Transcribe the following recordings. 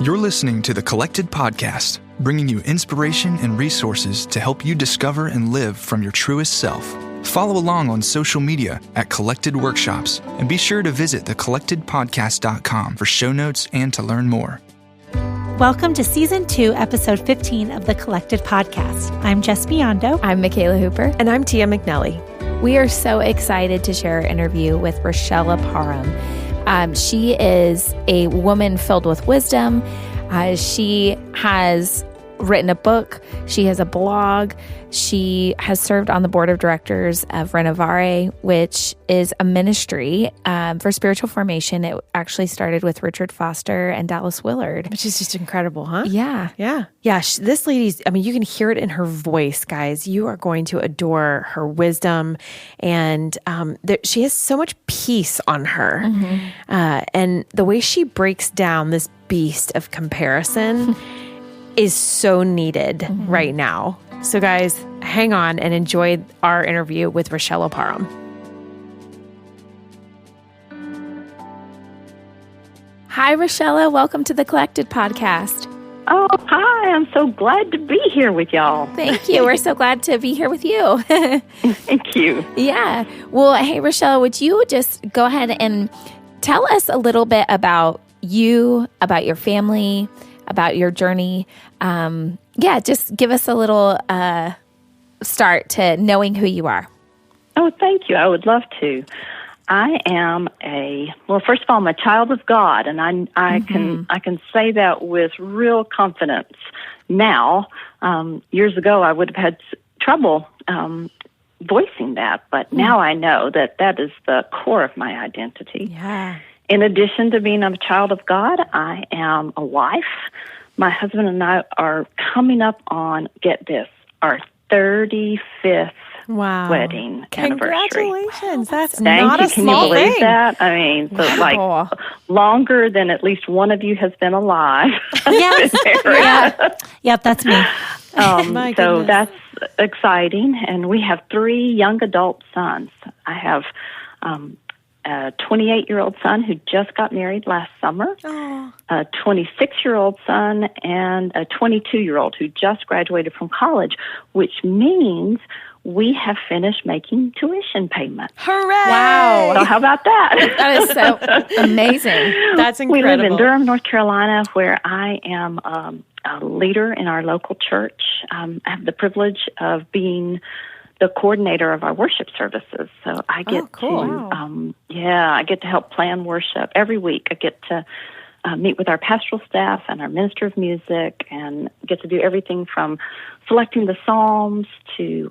You're listening to the Collected Podcast, bringing you inspiration and resources to help you discover and live from your truest self. Follow along on social media at Collected Workshops, and be sure to visit thecollectedpodcast.com for show notes and to learn more. Welcome to Season 2, Episode 15 of the Collected Podcast. I'm Jess Biondo. I'm Michaela Hooper. And I'm Tia McNelly. We are so excited to share our interview with Richella Parham. She is a woman filled with wisdom. She has written a book. She has a blog. She has served on the board of directors of Renovare, which is a ministry for spiritual formation. It actually started with Richard Foster and Dallas Willard. Which is just incredible, huh? Yeah. Yeah. This lady's, you can hear it in her voice, guys. You are going to adore her wisdom. And she has so much peace on her. Mm-hmm. And the way she breaks down this beast of comparison is so needed right now. So guys, hang on and enjoy our interview with Richella Parham. Hi, Richella. Welcome to the Collected Podcast. Oh, hi. I'm so glad to be here with y'all. Thank you. We're so glad to be here with you. Thank you. Yeah. Well, hey, Richella, would you just go ahead and tell us a little bit about you, about your family, about your journey? Just give us a little start to knowing who you are. Oh, thank you. I would love to. I am first of all, I'm a child of God, and I can say that with real confidence now. Years ago, I would have had trouble voicing that, but now I know that is the core of my identity. Yeah. In addition to being a child of God, I am a wife. My husband and I are coming up on, get this, our 35th wedding anniversary. Congratulations. That's Thank not you. a Can small you believe thing. that? I mean, so like longer than at least one of you has been alive. Yes. Yeah. Yep, that's me. So that's exciting. And we have 3 young adult sons. I have a 28-year-old son who just got married last summer, a 26-year-old son, and a 22-year-old who just graduated from college, which means we have finished making tuition payments. Hooray! Wow. So how about that? That is so amazing. That's incredible. We live in Durham, North Carolina, where I am a leader in our local church. I have the privilege of being the coordinator of our worship services. So I get I get to help plan worship every week. I get to meet with our pastoral staff and our minister of music, and get to do everything from selecting the psalms to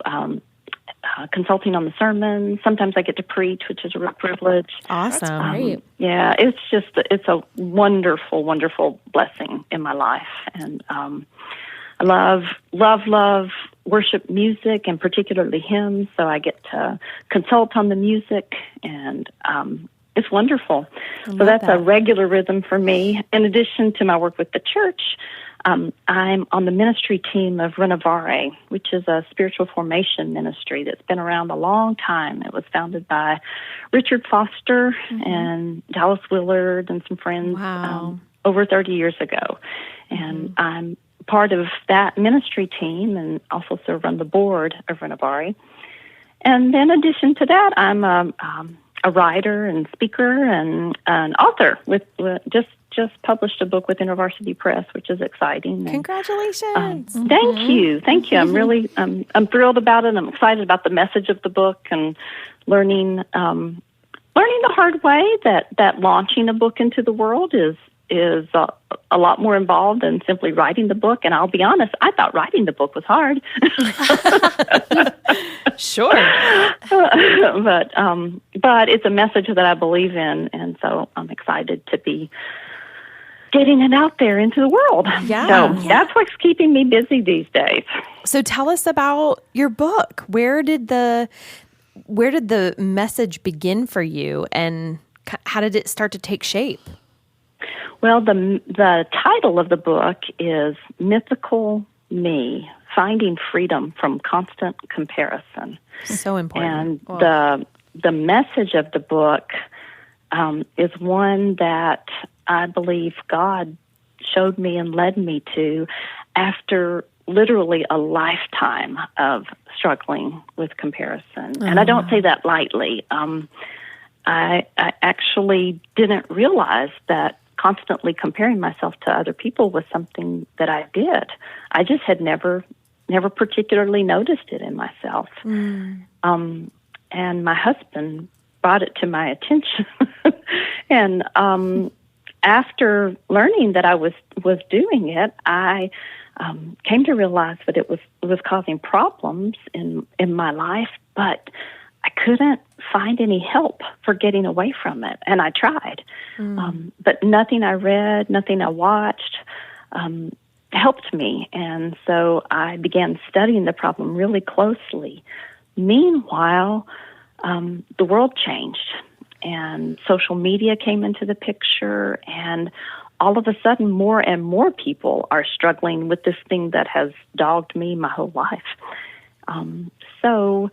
consulting on the sermon. Sometimes I get to preach, which is a real privilege. Awesome. Great. Yeah, it's a wonderful, wonderful blessing in my life. And I love worship music, and particularly hymns, so I get to consult on the music, and it's wonderful. So that's a regular rhythm for me. In addition to my work with the church, I'm on the ministry team of Renovare, which is a spiritual formation ministry that's been around a long time. It was founded by Richard Foster and Dallas Willard and some friends over 30 years ago. And I'm part of that ministry team, and also serve on the board of Renovare. And in addition to that, I'm a writer and speaker and an author. With just published a book with InterVarsity Press, which is exciting. Congratulations! Thank you. I'm really I'm thrilled about it. I'm excited about the message of the book, and learning the hard way that launching a book into the world is a lot more involved than simply writing the book. And I'll be honest, I thought writing the book was hard. Sure. But it's a message that I believe in, and so I'm excited to be getting it out there into the world. That's what's keeping me busy these days. So tell us about your book. Where did the message begin for you, and how did it start to take shape? Well, the title of the book is Mythical Me, Finding Freedom from Constant Comparison. So important. And the message of the book is one that I believe God showed me and led me to after literally a lifetime of struggling with comparison. And I don't say that lightly. I actually didn't realize that constantly comparing myself to other people was something that I did. I just had never particularly noticed it in myself. And my husband brought it to my attention. And after learning that I was doing it, I came to realize that it was causing problems in my life, but I couldn't find any help for getting away from it. And I tried. But nothing I read, nothing I watched helped me. And so I began studying the problem really closely. Meanwhile, the world changed, and social media came into the picture, and all of a sudden more and more people are struggling with this thing that has dogged me my whole life. So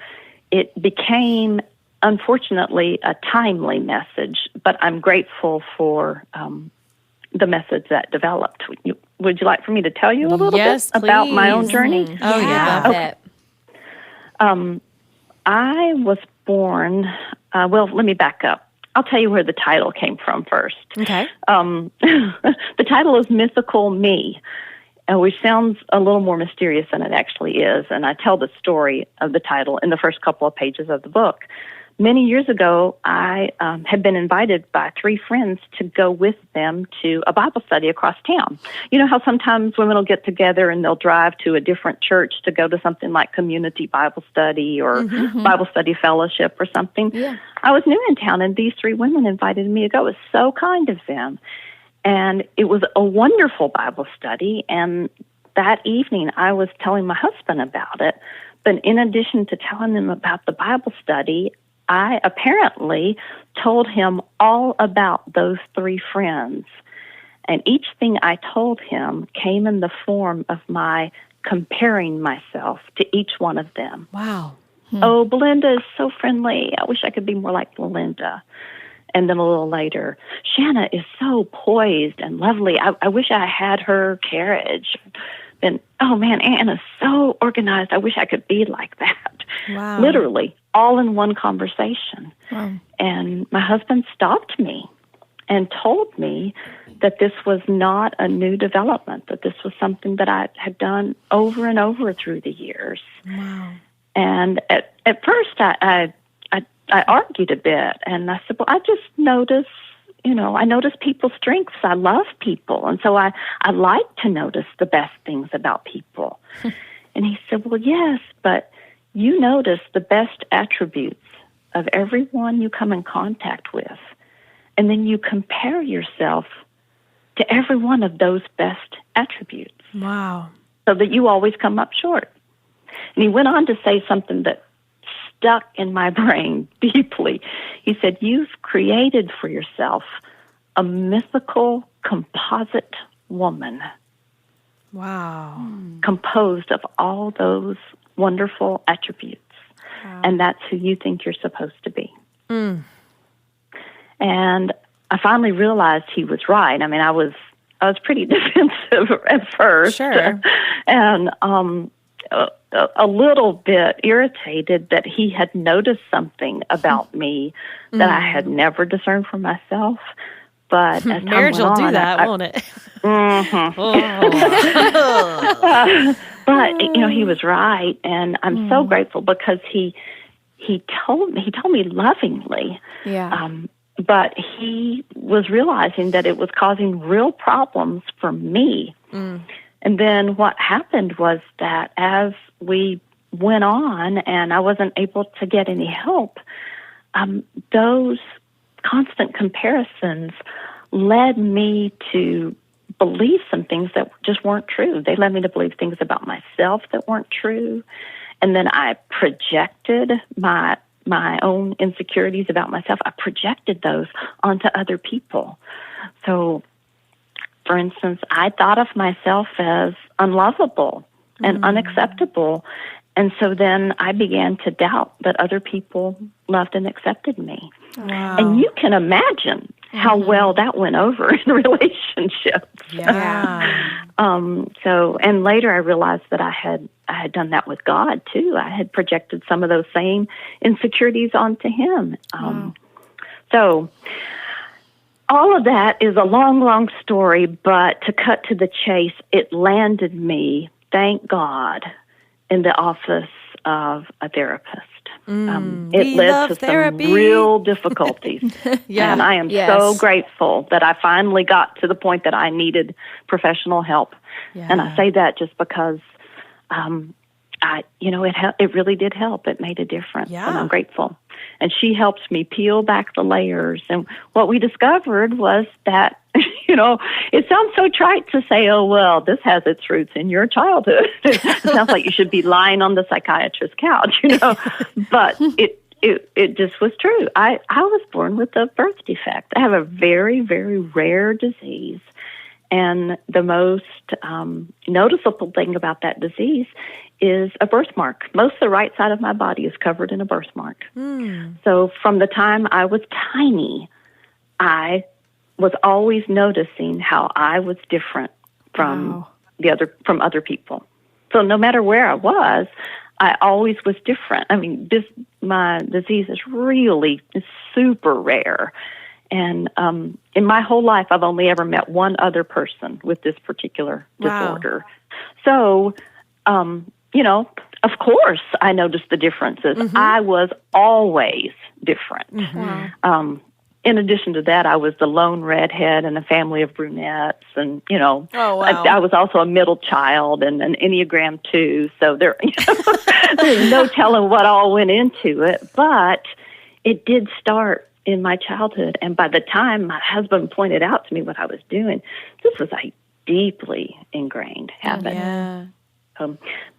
it became, unfortunately, a timely message, but I'm grateful for the message that developed. Would you like for me to tell you a little bit about my own journey? Oh, yeah. Love it. I was born, well, let me back up. I'll tell you where the title came from first. Okay. The title is Mythical Me, which sounds a little more mysterious than it actually is. And I tell the story of the title in the first couple of pages of the book. Many years ago, I had been invited by 3 friends to go with them to a Bible study across town. You know how sometimes women will get together and they'll drive to a different church to go to something like community Bible study or Bible study fellowship or something? Yeah. I was new in town, and these 3 women invited me to go. It was so kind of them. And it was a wonderful Bible study, and that evening I was telling my husband about it. But in addition to telling him about the Bible study, I apparently told him all about those 3 friends. And each thing I told him came in the form of my comparing myself to each one of them. Wow. Oh, Belinda is so friendly. I wish I could be more like Belinda. And then a little later, Shanna is so poised and lovely. I wish I had her carriage. Then, oh man, Anna's so organized. I wish I could be like that. Wow. Literally, all in one conversation. Wow. And my husband stopped me and told me that this was not a new development, that this was something that I had done over and over through the years. Wow. And at first, I argued a bit, and I said, well, I just notice, I notice people's strengths. I love people, and so I like to notice the best things about people. And he said, well, yes, but you notice the best attributes of everyone you come in contact with, and then you compare yourself to every one of those best attributes. Wow. So that you always come up short. And he went on to say something that stuck in my brain deeply. He said, you've created for yourself a mythical composite woman. Wow. Composed of all those wonderful attributes. Wow. And that's who you think you're supposed to be. And I finally realized he was right. I mean, I was pretty defensive at first. Sure. And a little bit irritated that he had noticed something about me that I had never discerned for myself. But as marriage will do that, won't it? But he was right, and I'm so grateful because he told me lovingly. Yeah. But he was realizing that it was causing real problems for me. And then what happened was that as we went on and I wasn't able to get any help, those constant comparisons led me to believe some things that just weren't true. They led me to believe things about myself that weren't true. And then I projected my own insecurities about myself. I projected those onto other people. So, for instance, I thought of myself as unlovable and unacceptable. And so then I began to doubt that other people loved and accepted me. Wow. And you can imagine how well that went over in relationships. Yeah. So, and later I realized that I had done that with God too. I had projected some of those same insecurities onto Him. So all of that is a long, long story, but to cut to the chase, it landed me, thank God, in the office of a therapist. It led to therapy. some real difficulties. And I am so grateful that I finally got to the point that I needed professional help. Yeah. And I say that just because, it really did help. It made a difference. Yeah. And I'm grateful. And she helped me peel back the layers. And what we discovered was that, it sounds so trite to say, oh, well, this has its roots in your childhood. It sounds like you should be lying on the psychiatrist's couch, But it just was true. I was born with a birth defect. I have a very, very rare disease. And the most noticeable thing about that disease is a birthmark. Most of the right side of my body is covered in a birthmark. So from the time I was tiny, I was always noticing how I was different from other people. So no matter where I was, I always was different. I mean, my disease is really super rare. And in my whole life, I've only ever met one other person with this particular disorder. So, of course, I noticed the differences. I was always different. In addition to that, I was the lone redhead in a family of brunettes, and I was also a middle child and an Enneagram 2. So there's no telling what all went into it, but it did start in my childhood. And by the time my husband pointed out to me what I was doing, this was a deeply ingrained habit. Yeah.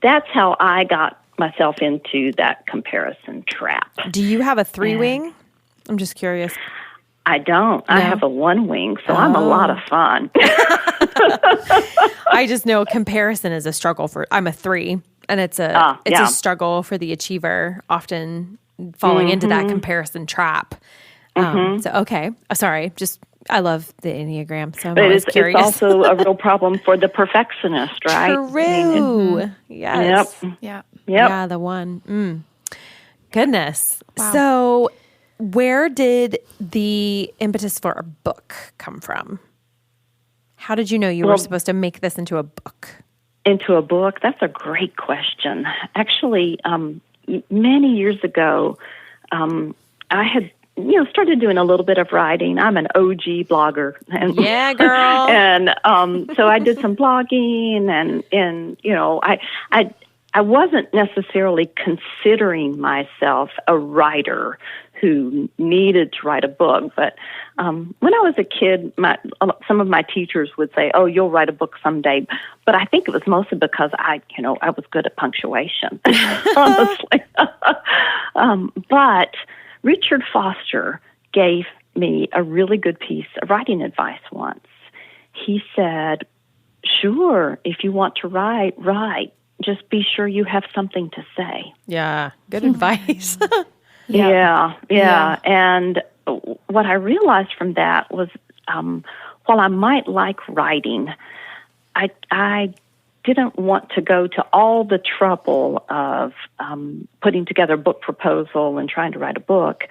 That's how I got myself into that comparison trap. Do you have a 3-wing? I'm just curious. I don't. No? I have a 1-wing, so I'm a lot of fun. I just know comparison is a struggle I'm a 3, and it's a struggle for the achiever, often falling into that comparison trap. So, okay. Sorry, I love the Enneagram, so I'm always curious. It's also a real problem for the perfectionist, right? True. Yes. Yep. Yeah, the 1. Goodness. Wow. So where did the impetus for a book come from? How did you know you were supposed to make this into a book? Into a book? That's a great question. Actually, many years ago, I had started doing a little bit of writing. I'm an OG blogger. Yeah, girl. And so I did some blogging, and I wasn't necessarily considering myself a writer who needed to write a book. But when I was a kid, some of my teachers would say, "Oh, you'll write a book someday." But I think it was mostly because I was good at punctuation, honestly. But Richard Foster gave me a really good piece of writing advice once. He said, "Sure, if you want to write. Just be sure you have something to say." Yeah, good advice. Yeah. And what I realized from that was, while I might like writing, I didn't want to go to all the trouble of putting together a book proposal and trying to write a book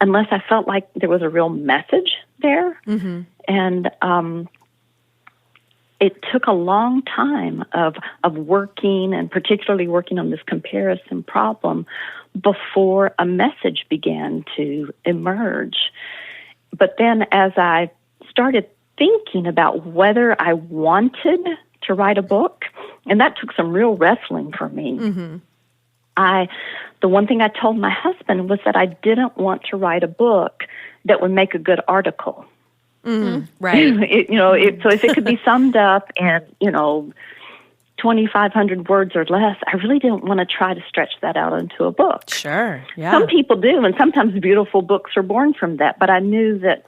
unless I felt like there was a real message there. And it took a long time of working, and particularly working on this comparison problem, before a message began to emerge. But then as I started thinking about whether I wanted to write a book, and that took some real wrestling for me. The one thing I told my husband was that I didn't want to write a book that would make a good article. Right. So if it could be summed up in, 2,500 words or less, I really didn't want to try to stretch that out into a book. Sure, yeah. Some people do, and sometimes beautiful books are born from that, but I knew that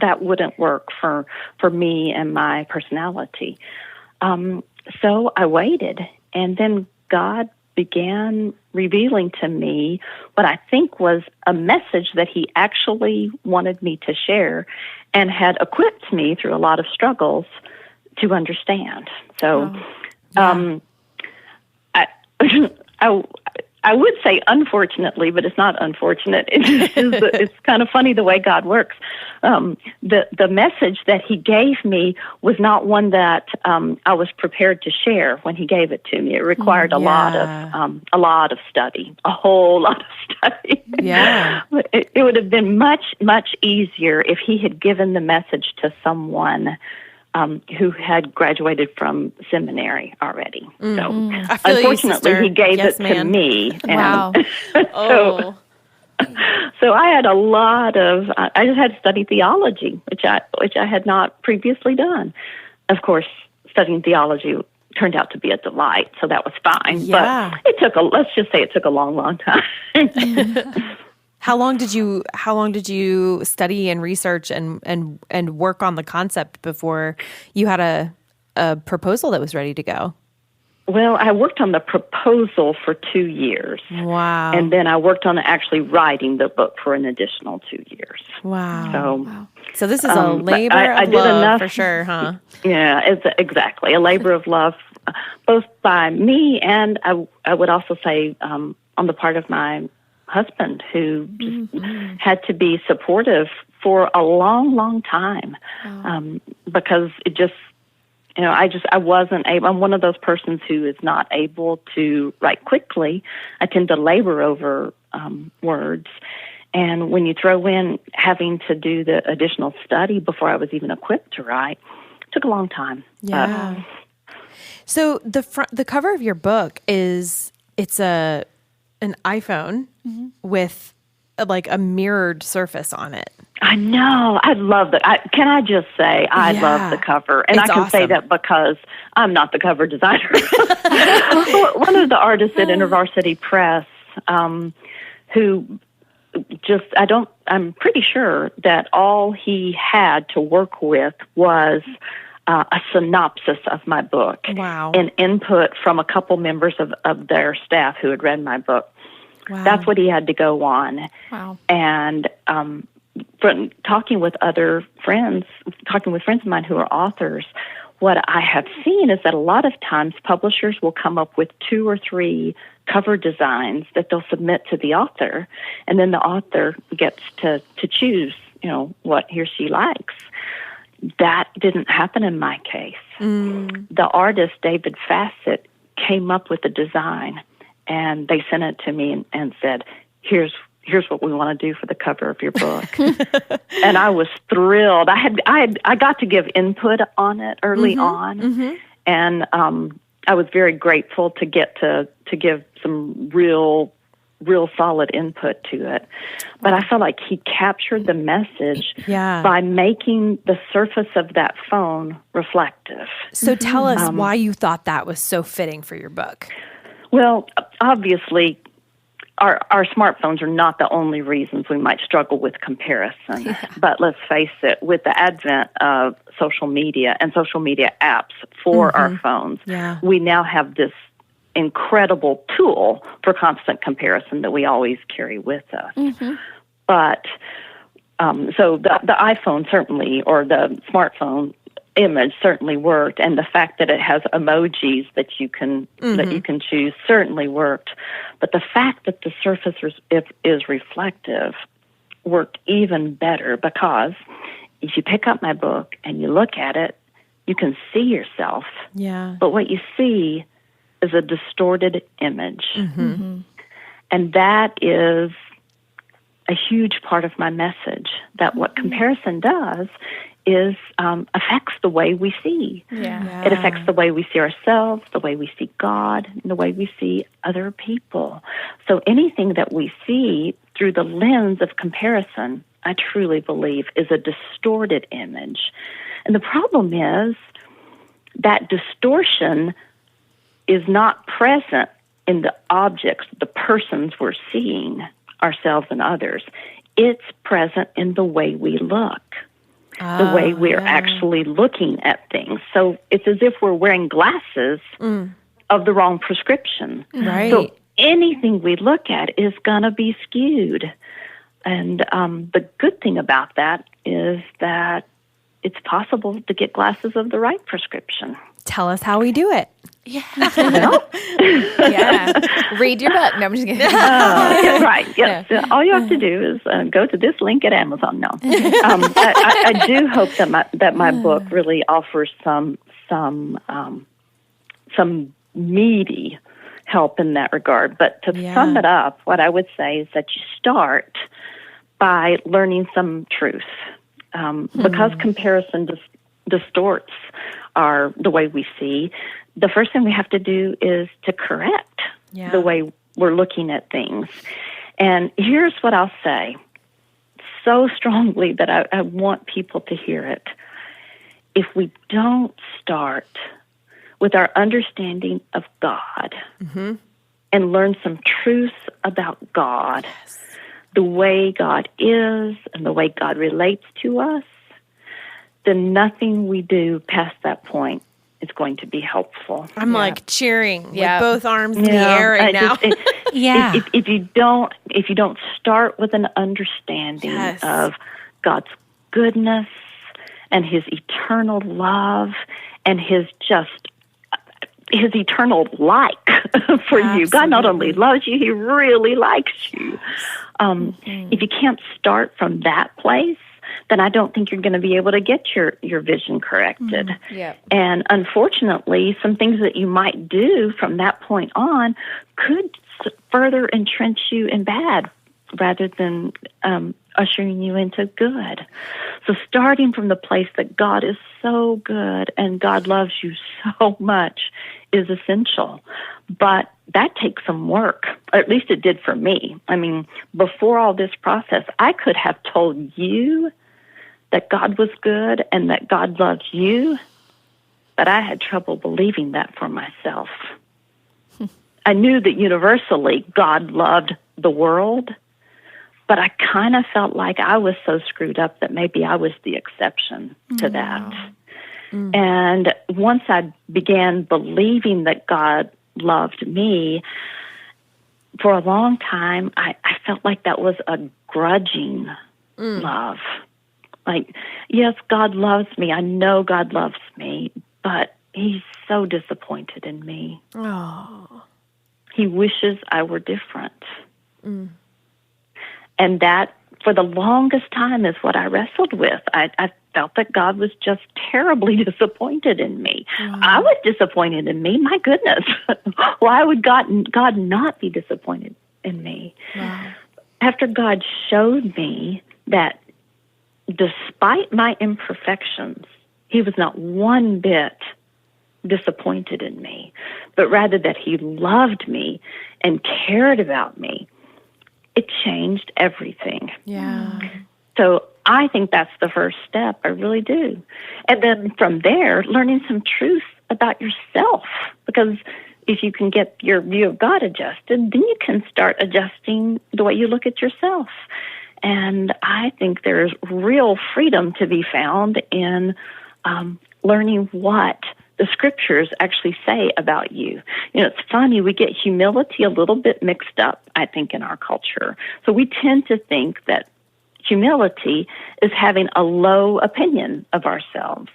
that wouldn't work for me and my personality. So I waited, and then God began revealing to me what I think was a message that He actually wanted me to share, and had equipped me through a lot of struggles to understand. So, I would say unfortunately, but it's not unfortunate. It's kind of funny the way God works. The message that He gave me was not one that I was prepared to share when He gave it to me. It required a lot of study, a whole lot of study. Yeah, it would have been much easier if He had given the message to someone who had graduated from seminary already. So, unfortunately, He gave it to me. And wow. So I had a lot of. I just had to study theology, which I had not previously done. Of course, studying theology turned out to be a delight, so that was fine. Yeah. But let's just say it took a long time. How long did you study and research and work on the concept before you had a proposal that was ready to go? Well, I worked on the proposal for 2 years. Wow. And then I worked on actually writing the book for an additional 2 years. Wow. So this is a labor of did love enough, for sure, huh? Yeah, it's exactly a labor of love, both by me and I would also say on the part of my husband, who just had to be supportive for a long time, because it just, I wasn't able. I'm one of those persons who is not able to write quickly. I tend to labor over words, and when you throw in having to do the additional study before I was even equipped to write, it took a long time. Yeah. So the cover of your book it's an iPhone with like a mirrored surface on it. I know. I love that. Can I just say I love the cover? And It's I can say that because I'm not the cover designer. One of the artists at InterVarsity Press, who just, I'm pretty sure that all he had to work with was a synopsis of my book. Wow. And input from a couple members of their staff who had read my book. Wow. That's what he had to go on. Wow. And from talking with friends of mine who are authors, what I have seen is that a lot of times publishers will come up with 2 or 3 cover designs that they'll submit to the author, and then the author gets to choose, what he or she likes. That didn't happen in my case. The artist, David Fassett, came up with a design, and they sent it to me and said, here's what we want to do for the cover of your book. And I was thrilled. I got to give input on it early on. And I was very grateful to get to give some real solid input to it. But I felt like he captured the message by making the surface of that phone reflective. So tell us why you thought that was so fitting for your book. Well, obviously, our smartphones are not the only reasons we might struggle with comparison. Yeah. But let's face it, with the advent of social media and social media apps for our phones, we now have this incredible tool for constant comparison that we always carry with us. But so the iPhone certainly, or the smartphone image certainly worked, and the fact that it has emojis that you can choose certainly worked. But the fact that the surface is reflective worked even better, because if you pick up my book and you look at it, you can see yourself. Yeah. But what you see is a distorted image. And that is a huge part of my message, that what comparison does is affects the way we see. It affects the way we see ourselves, the way we see God, and the way we see other people. So anything that we see through the lens of comparison, I truly believe, is a distorted image. And the problem is that distortion is not present in the objects, the persons we're seeing, ourselves and others. It's present in the way we look. The way we're actually looking at things. So it's as if we're wearing glasses of the wrong prescription. Right. So anything we look at is going to be skewed. And the good thing about that is that it's possible to get glasses of the right prescription. Tell us how we do it. Yeah. Read your book. No, I'm just kidding. Yeah, right. Yes. Yeah. All you have to do is go to this link at Amazon. No, I do hope that my book really offers some meaty help in that regard. But to sum it up, what I would say is that you start by learning some truth, because comparison distorts the way we see. The first thing we have to do is to correct the way we're looking at things. And here's what I'll say so strongly that I want people to hear it. If we don't start with our understanding of God and learn some truth about God, the way God is and the way God relates to us, then nothing we do past that point is going to be helpful. I'm like cheering with both arms in the air right now. If you don't start with an understanding of God's goodness and His eternal love and His eternal like for you. God not only loves you, He really likes you. If you can't start from that place, then I don't think you're going to be able to get your vision corrected. And unfortunately, some things that you might do from that point on could further entrench you in bad rather than ushering you into good. So starting from the place that God is so good and God loves you so much is essential. But that takes some work, or at least it did for me. I mean, before all this process, I could have told you that God was good and that God loved you, but I had trouble believing that for myself. I knew that universally God loved the world, but I kind of felt like I was so screwed up that maybe I was the exception to that. And once I began believing that God loved me, for a long time, I felt like that was a grudging love. Like, yes, God loves me. I know God loves me, but He's so disappointed in me. Oh. He wishes I were different. And that, for the longest time, is what I wrestled with. I felt that God was just terribly disappointed in me. I was disappointed in me. My goodness. Why would God not be disappointed in me? After God showed me that despite my imperfections, He was not one bit disappointed in me, but rather that He loved me and cared about me, it changed everything. So I think that's the first step. I really do. And then from there, learning some truth about yourself, because if you can get your view of God adjusted, then you can start adjusting the way you look at yourself. And I think there's real freedom to be found in learning what the Scriptures actually say about you. You know, it's funny, we get humility a little bit mixed up, I think, in our culture. So we tend to think that humility is having a low opinion of ourselves.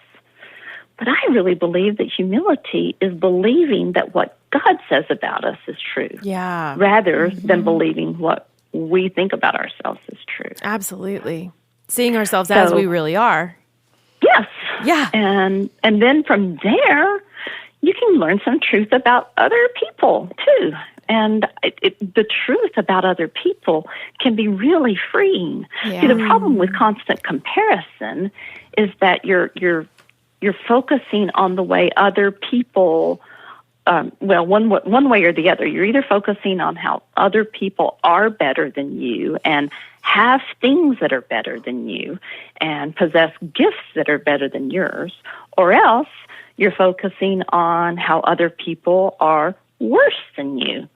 But I really believe that humility is believing that what God says about us is true, rather than believing what we think about ourselves is true. Absolutely. Seeing ourselves as we really are. Yes. Yeah. And then from there, you can learn some truth about other people, too. And the truth about other people can be really freeing. See, the problem with constant comparison is that you're focusing on the way other people, one way or the other. You're either focusing on how other people are better than you and have things that are better than you and possess gifts that are better than yours, or else you're focusing on how other people are worse than you.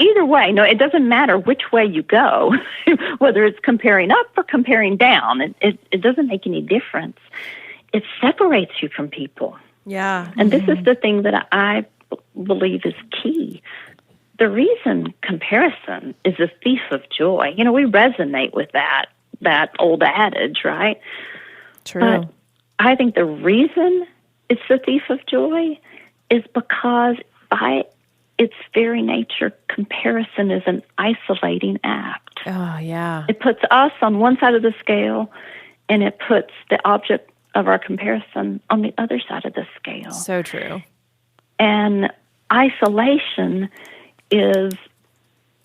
Either way, no, it doesn't matter which way you go, whether it's comparing up or comparing down. It doesn't make any difference. It separates you from people. Yeah. And this is the thing that I believe is key. The reason comparison is a thief of joy. You know, we resonate with that old adage, right? True. I think the reason it's the thief of joy is because by its very nature, comparison is an isolating act. Oh, yeah. It puts us on one side of the scale, and it puts the object of our comparison on the other side of the scale. So true. And isolation is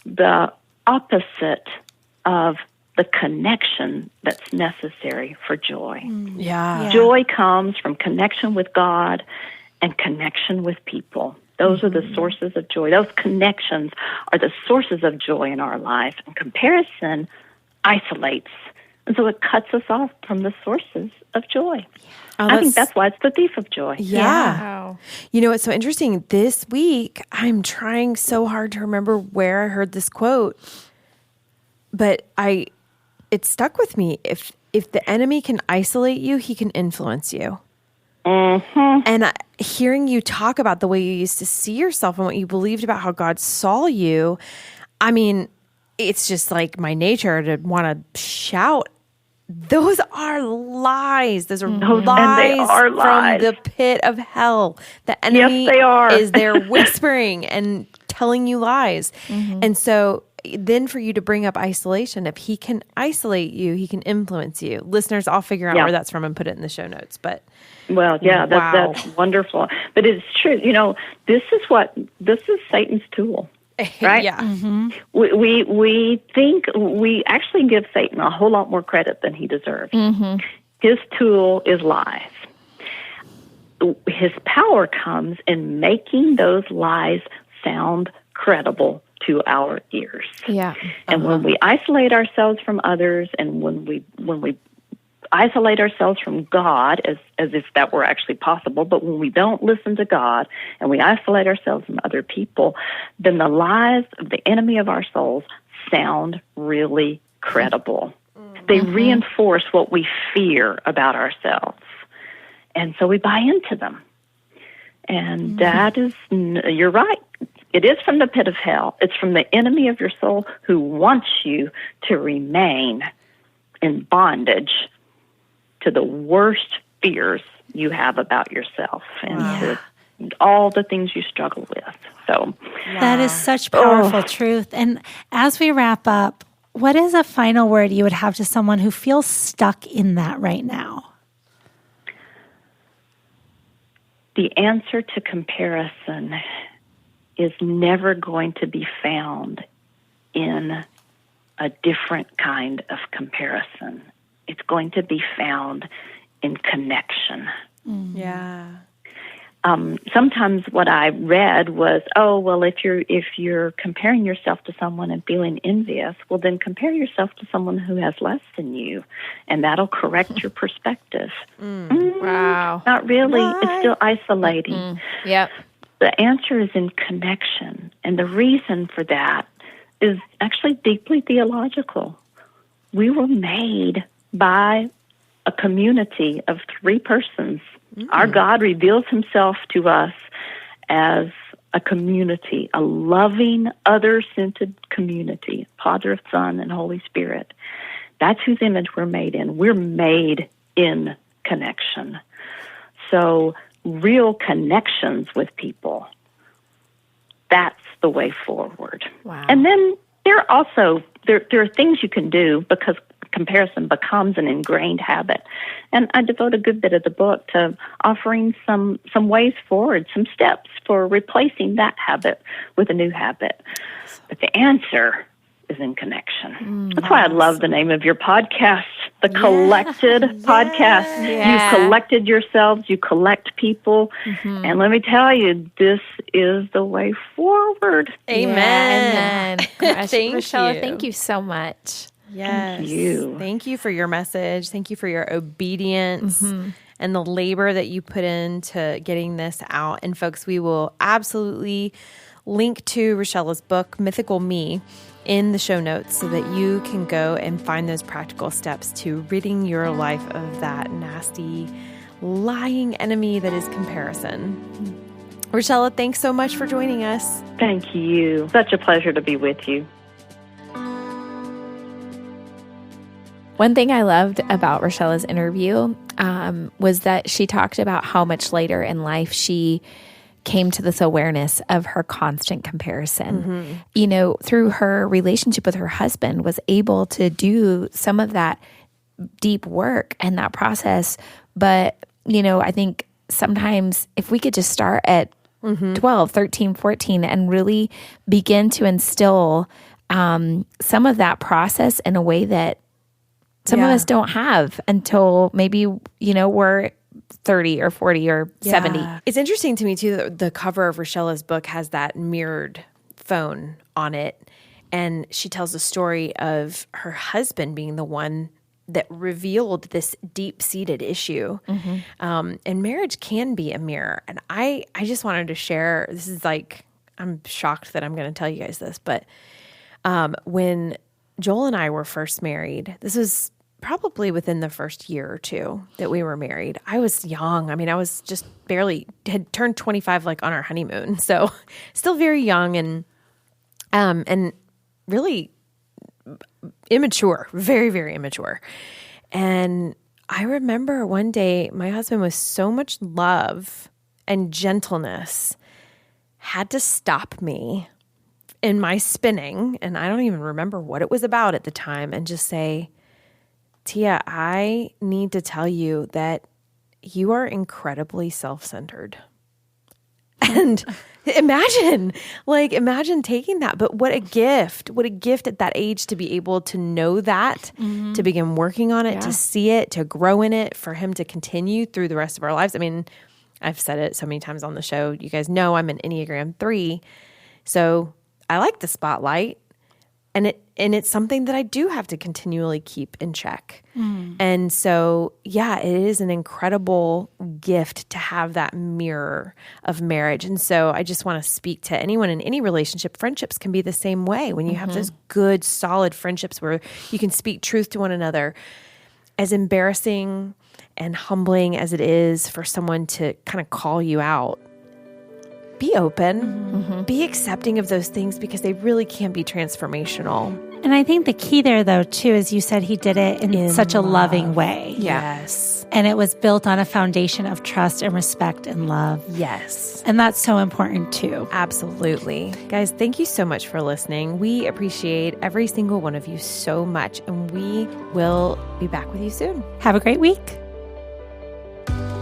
the opposite of the connection that's necessary for joy. Yeah. Joy comes from connection with God and connection with people. Those are the sources of joy. Those connections are the sources of joy in our life. And comparison isolates. And so it cuts us off from the sources of joy. Oh, I think that's why it's the thief of joy. Yeah. Wow. You know, it's so interesting. This week, I'm trying so hard to remember where I heard this quote, but it stuck with me. If the enemy can isolate you, he can influence you. And hearing you talk about the way you used to see yourself and what you believed about how God saw you, I mean, it's just like my nature to want to shout. Those are lies. Those are lies from the pit of hell. The enemy is there whispering and telling you lies. And so then for you to bring up isolation, if he can isolate you, he can influence you. Listeners, I'll figure out where that's from and put it in the show notes. But well, yeah, that's wonderful. But it's true. You know, this is Satan's tool. Right? Yeah. We think we actually give Satan a whole lot more credit than he deserves. His tool is lies. His power comes in making those lies sound credible to our ears. Yeah. And when we isolate ourselves from others, and when we isolate ourselves from God, as if that were actually possible, but when we don't listen to God and we isolate ourselves from other people, then the lies of the enemy of our souls sound really credible. They reinforce what we fear about ourselves. And so we buy into them. And that is, you're right. It is from the pit of hell. It's from the enemy of your soul who wants you to remain in bondage to the worst fears you have about yourself and to all the things you struggle with. So that is such powerful truth. And as we wrap up, what is a final word you would have to someone who feels stuck in that right now? The answer to comparison is never going to be found in a different kind of comparison. It's going to be found in connection. Yeah. Sometimes what I read was, if you're comparing yourself to someone and feeling envious, well, then compare yourself to someone who has less than you, and that'll correct your perspective. Wow. Not really. What? It's still isolating. Yep. The answer is in connection, and the reason for that is actually deeply theological. We were made by a community of three persons. Our God reveals himself to us as a community, a loving, other-centered community, Father, Son, and Holy Spirit. That's whose image we're made in. We're made in connection. So real connections with people, that's the way forward. Wow. And then there are also there are things you can do because comparison becomes an ingrained habit. And I devote a good bit of the book to offering some ways forward, some steps for replacing that habit with a new habit. But the answer is in connection. That's why I love the name of your podcast, The Collected Podcast. Yeah. You've collected yourselves, you collect people, and let me tell you, this is the way forward. Amen. Gosh, Thank Richella, you. thank you so much. Yes. Thank you. Thank you for your message. Thank you for your obedience and the labor that you put into getting this out. And folks, we will absolutely link to Richella's book, Mythical Me, in the show notes so that you can go and find those practical steps to ridding your life of that nasty, lying enemy that is comparison. Richella, thanks so much for joining us. Thank you. Such a pleasure to be with you. One thing I loved about Richella's interview was that she talked about how much later in life she came to this awareness of her constant comparison. You know, through her relationship with her husband, was able to do some of that deep work and that process. But, you know, I think sometimes if we could just start at 12, 13, 14 and really begin to instill some of that process in a way that some of us don't have until maybe, you know, we're 30 or 40 or 70. It's interesting to me too that the cover of Richella's book has that mirrored phone on it. And she tells a story of her husband being the one that revealed this deep-seated issue. And marriage can be a mirror. And I just wanted to share, this is like, I'm shocked that I'm going to tell you guys this, but when Joel and I were first married, this was probably within the first year or two that we were married. I was young. I mean, I was just barely, had turned 25 like on our honeymoon. So still very young and really immature, very, very immature. And I remember one day my husband with so much love and gentleness had to stop me in my spinning. And I don't even remember what it was about at the time, and just say, Tia, I need to tell you that you are incredibly self-centered. And imagine taking that. But what a gift at that age to be able to know that, to begin working on it, to see it, to grow in it, for him to continue through the rest of our lives. I mean, I've said it so many times on the show. You guys know I'm an Enneagram 3. So I like the spotlight. And it's something that I do have to continually keep in check. And so, yeah, it is an incredible gift to have that mirror of marriage. And so I just want to speak to anyone in any relationship. Friendships can be the same way. When you have those good, solid friendships where you can speak truth to one another, as embarrassing and humbling as it is for someone to kind of call you out, be open, be accepting of those things, because they really can be transformational. And I think the key there, though, too, is you said he did it in such a loving way. Yes. And it was built on a foundation of trust and respect and love. Yes. And that's so important, too. Absolutely. Guys, thank you so much for listening. We appreciate every single one of you so much, and we will be back with you soon. Have a great week.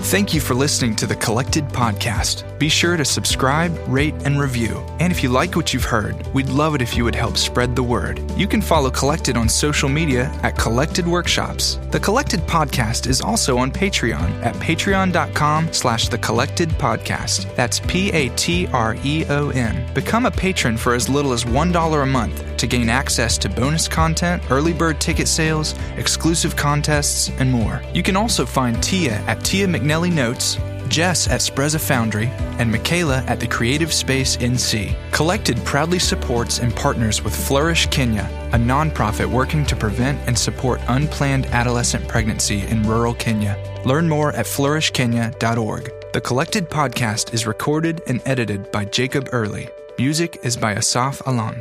Thank you for listening to the Collected Podcast. Be sure to subscribe, rate, and review. And if you like what you've heard, we'd love it if you would help spread the word. You can follow Collected on social media at Collected Workshops. The Collected Podcast is also on Patreon at patreon.com/thecollectedpodcast. That's Patreon. Become a patron for as little as $1 a month to gain access to bonus content, early bird ticket sales, exclusive contests, and more. You can also find Tia at Tia McNelly Notes, Jess at Spreza Foundry, and Michaela at The Creative Space NC. Collected proudly supports and partners with Flourish Kenya, a nonprofit working to prevent and support unplanned adolescent pregnancy in rural Kenya. Learn more at flourishkenya.org. The Collected Podcast is recorded and edited by Jacob Early. Music is by Asaf Alam.